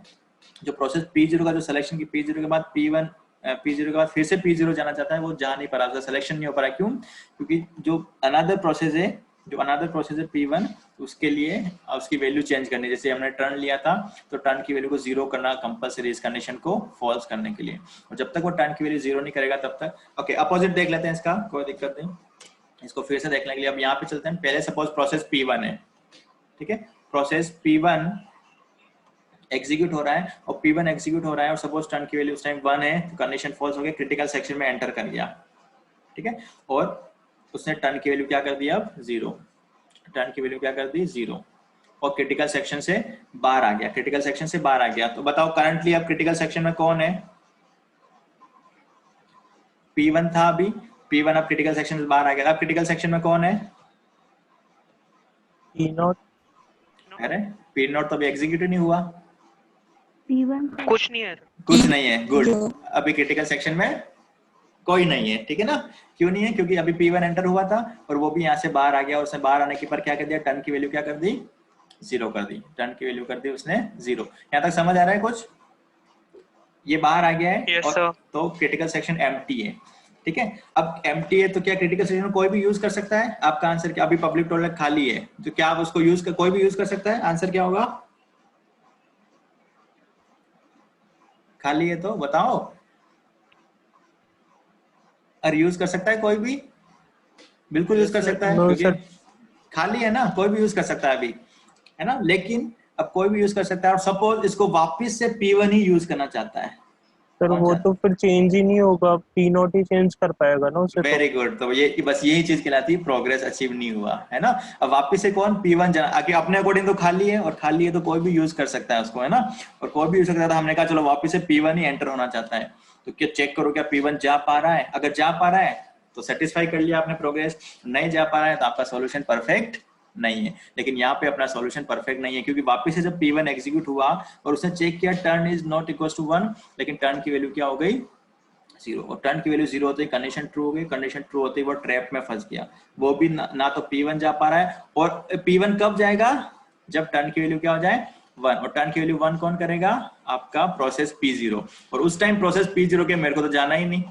जो प्रोसेस P0 का जो सिलेक्शन की P0 के बाद P1, P0 के बाद फिर से P0 जाना चाहता है, वो जा नहीं पा रहा, उसका सिलेक्शन नहीं हो पा रहा, क्यों, क्योंकि जो अनदर प्रोसेस है P1, उसके लिए उसकी वैल्यू चेंज करनी, जैसे हमने टर्न लिया था तो टर्न की वैल्यू को 0 करना कंपलसरी इस कंडीशन को फॉल्स करने के लिए, और जब तक वो टर्न की वैल्यू 0 नहीं करेगा तब तक। ओके, अपोजिट देख लेते हैं इसका, कोई दिक्कत नहीं, इसको फिर से देखने के लिए अब यहाँ पे चलते हैं। पहले सपोज प्रोसेस P1 है, ठीक है, प्रोसेस P1 एग्जीक्यूट हो रहा है, और P1 एग्जीक्यूट हो रहा है, और सपोज टर्न की वैल्यू उस टाइम 1 है, तो कंडीशन फॉल्स हो गया, क्रिटिकल सेक्शन में एंटर कर गया, ठीक है, और उसने टर्न की वैल्यू क्या कर दिया, अब 0, टर्न की वैल्यू क्या कर दी, 0, और क्रिटिकल सेक्शन से बाहर आ गया, तो बताओ करंटली अब क्रिटिकल सेक्शन में कौन है, P1 था अभी, P1 अब क्रिटिकल सेक्शन से बाहर आ गया। अब क्रिटिकल सेक्शन में कौन है? P0 अरे P0 तो अभी एग्जीक्यूट नहीं हुआ, P1 कुछ नहीं है। कुछ नहीं है। गुड, अभी क्रिटिकल सेक्शन में कोई नहीं है, ठीक है ना। क्यों नहीं है? क्योंकि अभी P1 एंटर हुआ था और वो भी यहाँ से बाहर आ गया, और उसने बाहर आने के पर क्या कर दिया, टर्न की वैल्यू क्या कर दी, 0 कर दी। टर्न की वैल्यू कर दी उसने 0। यहाँ तक समझ आ रहा है कुछ? ये बाहर आ गया है Yes, और sir. तो क्रिटिकल सेक्शन एम्प्टी है, ठीक है। अब एम्प्टी है तो क्या क्रिटिकल सेक्शन में कोई भी यूज कर सकता है? आपका आंसर क्या? अभी पब्लिक टॉयलेट खाली है तो क्या आप उसको यूज कर, कोई भी यूज कर सकता है? आंसर क्या होगा? खाली है तो बताओ, और यूज कर सकता है कोई भी? बिल्कुल यूज कर सकता है, No, क्योंकि sir. खाली है ना, कोई भी यूज कर सकता है अभी, है ना। लेकिन अब कोई भी यूज कर सकता है, और सपोज इसको वापस से P1 ही यूज करना चाहता है, सर कौन वो चाहता? तो फिर चेंज ही नहीं होगा, P0 ही चेंज कर पाएगा ना उसे। तो वेरी गुड। तो ये बस यही चीज कहलाती है प्रोग्रेस अचीव नहीं हुआ, है ना। अब वापस से कौन P1 जाना, आगे अपने अकॉर्डिंग तो खाली है, और खाली है तो कोई भी यूज कर सकता है उसको, है ना। और कोई भी यूज कर सकता है, हमने कहा चलो वापस से P1 ही एंटर होना चाहता है, तो क्या चेक करो क्या P1 जा पा रहा है। अगर जा पा रहा है तो सेटिस्फाई कर लिया आपने प्रोग्रेस, नहीं जा पा रहा है तो आपका सॉल्यूशन परफेक्ट नहीं है। लेकिन यहाँ पे अपना सॉल्यूशन परफेक्ट नहीं है, क्योंकि वापस से जब P1 एग्जीक्यूट हुआ और उसने चेक किया turn is not equal to 1, लेकिन टर्न की वैल्यू क्या हो गई, 0। और टर्न की वैल्यू 0 होते ही कंडीशन ट्रू हो गई, कंडीशन ट्रू होते ही वो ट्रैप में फंस गया। वो भी ना तो P1 जा पा रहा है, और P1 कब जाएगा, जब टर्न की वैल्यू क्या हो जाए 1, और टर्न की वैल्यू 1 कौन करेगा, आपका प्रोसेस P0। और उस टाइम प्रोसेस P0 के मेरे को तो जाना ही नहीं,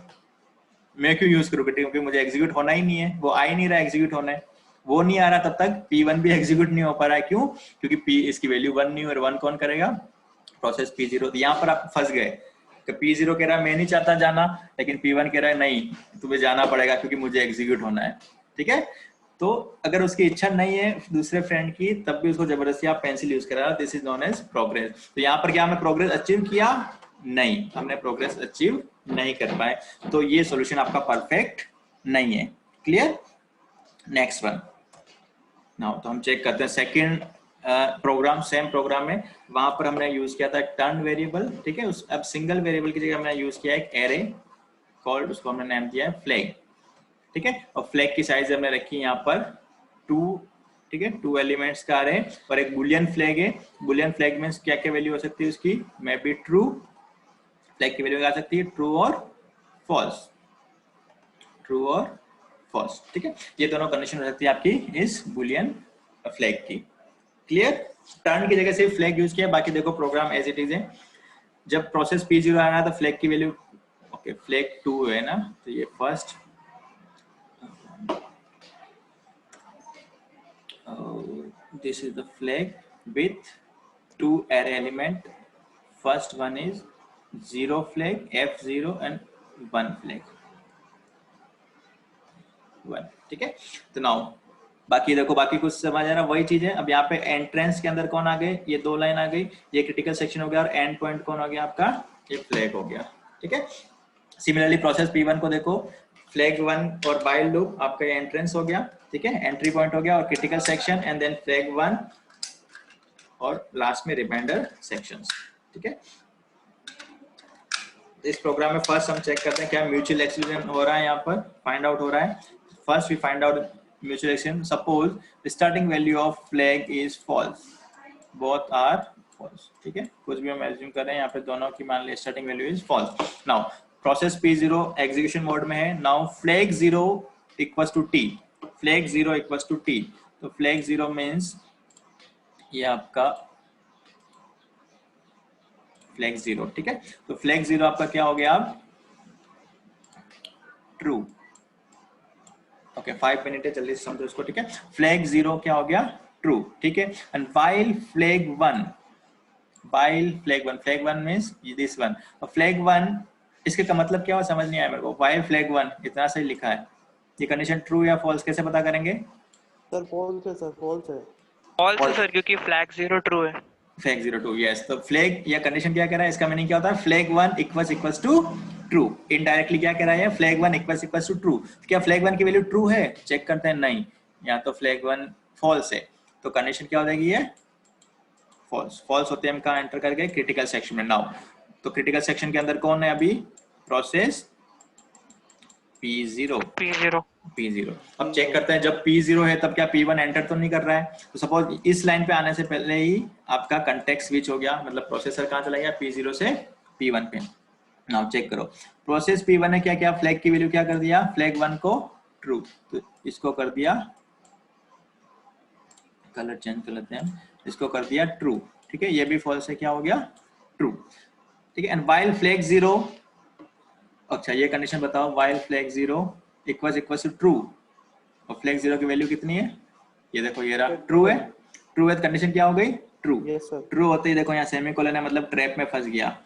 मैं क्यों यूज करूँ, क्योंकि मुझे एग्जीक्यूट होना ही नहीं है, वो आ ही नहीं रहा एग्जीक्यूट होने, वो नहीं आ रहा तब तक P1 भी एग्जीक्यूट नहीं हो पा रहा है। क्यों? क्योंकि P इसकी वैल्यू 1 नहीं, और 1 कौन करेगा, प्रोसेस P0। तो यहाँ पर आप फंस गए कि P0 कह रहा है मैं नहीं चाहता जाना, लेकिन P1 कह रहा है नहीं तुम्हें जाना पड़ेगा क्योंकि मुझे एग्जीक्यूट होना है, ठीक है। तो अगर उसकी इच्छा नहीं है दूसरे फ्रेंड की, तब भी उसको जबरदस्ती आप पेंसिल यूज करा, this is known as progress. तो यहाँ पर क्या हमने प्रोग्रेस अचीव किया? नहीं, हमने प्रोग्रेस अचीव नहीं कर पाए, तो ये सॉल्यूशन आपका परफेक्ट नहीं है। क्लियर? नेक्स्ट वन नाउ, तो हम चेक करते हैं सेकंड प्रोग्राम, सेम प्रोग्राम में वहां पर हमने यूज किया था टर्न वेरिएबल, ठीक है। उस अब सिंगल वेरिएबल की जगह हमने यूज किया एक एरे कॉल्ड, उसको हमने नाम दिया है फ्लैग, ठीक है। और फ्लैग की साइज हमने रखी यहाँ पर 2, ठीक है, 2 एलिमेंट्स का अरे, और एक बुलियन फ्लैग है। बुलियन फ्लैग में क्या क्या वैल्यू हो सकती है उसकी, मे बी ट्रू, फ्लैग की वैल्यू आ सकती है ट्रू और फॉल्स, ट्रू और फॉल्स, ठीक है। ये दोनों कंडीशन हो सकती है आपकी इस बुलियन फ्लैग की। क्लियर? टर्न की जगह से फ्लैग यूज किया, बाकी देखो प्रोग्राम एज इट इज है। जब प्रोसेस P0 आ रहा है तो फ्लैग की वैल्यू, ओके फ्लैग 2 है ना, तो ये first this is the flag with 2 array element, first one is 0 flag, F0 and 1 flag, 1, ठीक है। तो नाउ बाकी देखो, बाकी कुछ समझ आ रहा, वही चीज है। अब यहाँ पे एंट्रेंस के अंदर कौन आ गए, ये 2 लाइन आ गई, ये क्रिटिकल सेक्शन हो गया, और एंड पॉइंट कौन हो गया आपका, ये फ्लैग हो गया, ठीक है। सिमिलरली प्रोसेस P1 को देखो, फ्लैग 1 और वाइल लूप, आपका ये एंट्रेंस हो गया, ठीक है, एंट्री पॉइंट हो गया, और critical section and then flag 1 और लास्ट में रिमाइंडर सेक्शंस, ठीक है। इस प्रोग्राम में फर्स्ट हम चेक करते हैं क्या म्यूचुअल एक्सक्लूजन हो रहा है, यहाँ पर फाइंड आउट हो रहा है। First we find out mutual exclusion, suppose starting value of flag is false, both are false, ठीक है। कुछ भी हम एज्यूम कर रहे हैं, यहाँ पे दोनों की मान ली starting value is false. Now process P0 execution mode में है। Now flag 0 equals to T, flag 0 equals to T, तो फ्लैग 0 मींस ये आपका फ्लैग 0, ठीक है। तो फ्लैग 0 आपका क्या हो गया अब, ट्रू, ओके 5 मिनट है, जल्दी से समझो इसको, ठीक है। फ्लैग 0 क्या हो गया, ट्रू, ठीक है। And while flag 1, while flag 1, flag 1 means this one, और फ्लैग 1 इसके का मतलब क्या हो, समझ नहीं आया मेरे को। वाइल फ्लैग 1 इतना सही लिखा है, ये कंडीशन ट्रू या फॉल्स कैसे पता करेंगे? सर फॉल्स है, सर फॉल्स है। फॉल्स है सर, क्योंकि फ्लैग 0 ट्रू है। Flag 0 true, yes. तो फ्लैग या कंडीशन क्या कह रहा है, इसका मीनिंग क्या होता है, flag 1 equals to true. Indirectly क्या कह रहा है, फ्लैग 1 इक्वल्स टू ट्रू। क्या फ्लैग 1 की वैल्यू ट्रू है, चेक करते हैं, नहीं, यहाँ तो फ्लैग 1 फॉल्स है, तो कंडीशन क्या हो जाएगी, ये फॉल्स। फॉल्स होते हैं हम कहाँ एंटर करके, क्रिटिकल सेक्शन में। नाउ तो क्रिटिकल सेक्शन के अंदर कौन है अभी, प्रोसेस P0 P0. P0। अब चेक करते हैं, जब P0 है तब क्या P1 एंटर तो नहीं कर रहा है। तो सपोज इस लाइन पे आने से पहले ही आपका कंटेक्ट स्विच हो गया, मतलब प्रोसेसर कहाँ चला गया, P0 से P1 पे। नाउ चेक करो, प्रोसेस P1 ने क्या किया, फ्लैग की वैल्यू क्या कर दिया, फ्लैग 1 को ट्रू, तो इसको कर दिया, कलर चेंज कर लेते हैं, इसको कर दिया ट्रू, ठीक है, ये भी फॉल्स है, क्या हो गया, ट्रू, ठीक है। एंड वाइल फ्लैग 0, अच्छा ये कंडीशन बताओ, while flag 0 equals to true, और फ्लैग 0 की वैल्यू कितनी है, ये देखो ये रहा, ट्रू है, ट्रू है, कंडीशन क्या हो गई, ट्रू। Yes sir. ट्रू होते ही देखो यहाँ सेमीकोलन है, मतलब ट्रैप में फंस गया,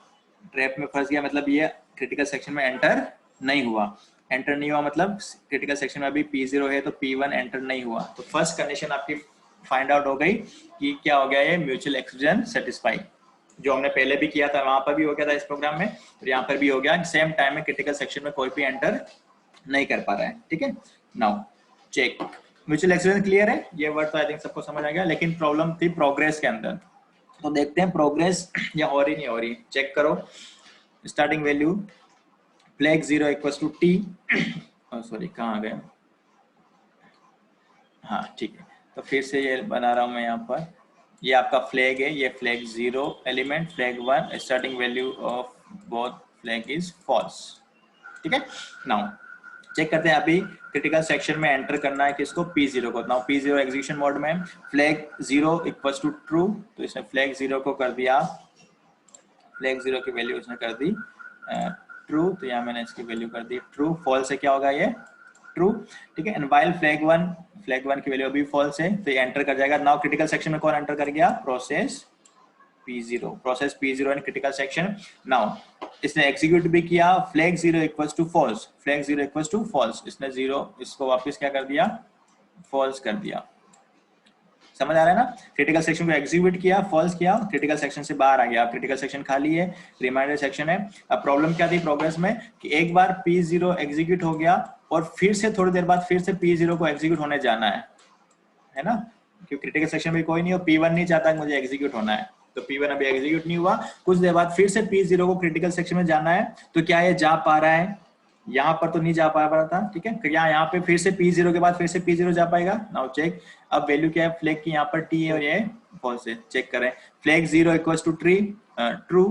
ट्रैप में फंस गया मतलब ये क्रिटिकल सेक्शन में एंटर नहीं हुआ, एंटर नहीं हुआ मतलब क्रिटिकल सेक्शन में अभी P0 है तो P1 एंटर नहीं हुआ। तो फर्स्ट कंडीशन आपकी फाइंड आउट हो गई कि क्या हो गया, ये म्यूचुअल एक्सक्लूजन सेटिस्फाई, जो हमने पहले भी किया था, वहां पर भी हो गया था इस प्रोग्राम में, तो यहाँ पर भी हो गया, सेम टाइम में क्रिटिकल सेक्शन में कोई भी एंटर नहीं कर पा रहा है, ठीक है। Now check, mutual exclusion clear है, ये वर्ड तो आई थिंक सबको समझ आ गया, लेकिन प्रॉब्लम थी प्रोग्रेस के अंदर। तो देखते हैं प्रोग्रेस या हो रही नहीं हो रही, चेक करो। Starting value flag 0 equals to T, sorry कहाँ गए, हाँ ठीक है, तो फिर से ये बना रहा हूँ मैं यहाँ पर, ये आपका फ्लैग है, ये flag 0 element, flag 1, starting value of both flag is false, ठीक है। नाउ चेक करते हैं, अभी क्रिटिकल सेक्शन में एंटर करना है किसको, P0 को। नाउ P0 एग्जीक्यूशन मोड में, फ्लैग 0 इक्वल्स टू ट्रू, तो इसने फ्लैग 0 को कर दिया, फ्लैग 0 की वैल्यू उसने कर दी ट्रू, तो यहाँ मैंने इसकी वैल्यू कर दी ट्रू, फॉल्स है क्या होगा ये, ट्रू, ठीक है। एंड वाइल फ्लैग 1 की वैल्यू अभी फॉल्स है, तो ये एंटर कर जाएगा। नाउ क्रिटिकल सेक्शन में कौन एंटर कर गया, process P0 in critical section. Now इसने एग्जीक्यूट भी किया, flag 0 equals to false, flag 0 equals to false, इसने 0 इसको वापस क्या कर दिया, फॉल्स कर दिया, समझ आ रहा है ना। क्रिटिकल सेक्शन को एग्जीक्यूट किया, फॉल्स किया, क्रिटिकल सेक्शन से बाहर आ गया, क्रिटिकल सेक्शन खाली है, रिमाइंडर सेक्शन है। अब प्रॉब्लम क्या थी प्रोग्रेस में, कि एक बार P0 एग्जीक्यूट हो गया और फिर से थोड़ी देर बाद फिर से P0 को एग्जीक्यूट होने जाना है ना, क्योंकि क्रिटिकल सेक्शन में कोई नहीं हो, P1 नहीं चाहता मुझे एग्जीक्यूट होना है, तो P1 अभी एग्जीक्यूट नहीं हुआ, कुछ देर बाद फिर से P0 को क्रिटिकल सेक्शन में जाना है, तो क्या ये जा पा रहा है, यहाँ पर तो नहीं जा पा रहा था, ठीक है, क्या यहाँ पे फिर से P0 के बाद फिर से P0 जा पाएगा। नाउ चेक, अब वैल्यू क्या है, फ्लैग की यहाँ पर T है और ये फॉल्स है, चेक करें, फ्लैग 0 इक्वल्स टू ट्रू,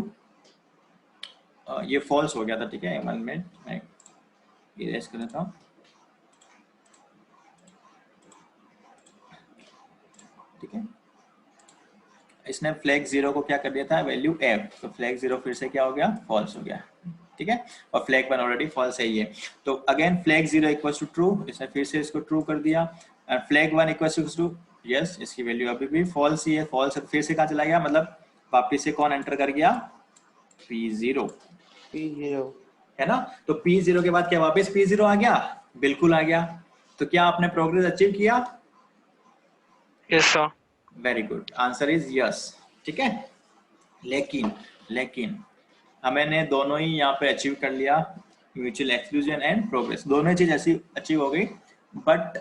ये फॉल्स हो गया था, ठीक है, 1 मिनट मैं इरेज कर देता हूँ, ठीक है, इसने फ्लैग 0 को क्या कर दिया था, वैल्यू f, तो फ्लैग 0 फिर से क्या हो गया, फॉल्स हो गया, ठीक है, और फ्लैग 1 ऑलरेडी फॉल्स है ये, तो again flag 0 equals to true, इसने फिर से इसको ट्रू कर दिया, and flag 1 equals to yes, इसकी वैल्यू अभी भी फॉल्स ही है, फॉल्स फिर से कहाँ चला गया, मतलब वापिस से कौन एंटर कर गया, P0 है ना, तो P0 के बाद क्या वापस P0 आ गया, बिल्कुल आ गया, तो क्या आपने प्रोग्रेस अचीव किया, Yes sir. Very good, answer is yes, ठीक है। लेकिन हमने दोनों ही यहाँ पे अचीव कर लिया, म्यूचुअल एक्सक्लूजन एंड प्रोग्रेस, दोनों चीज ऐसी अचीव हो गई, बट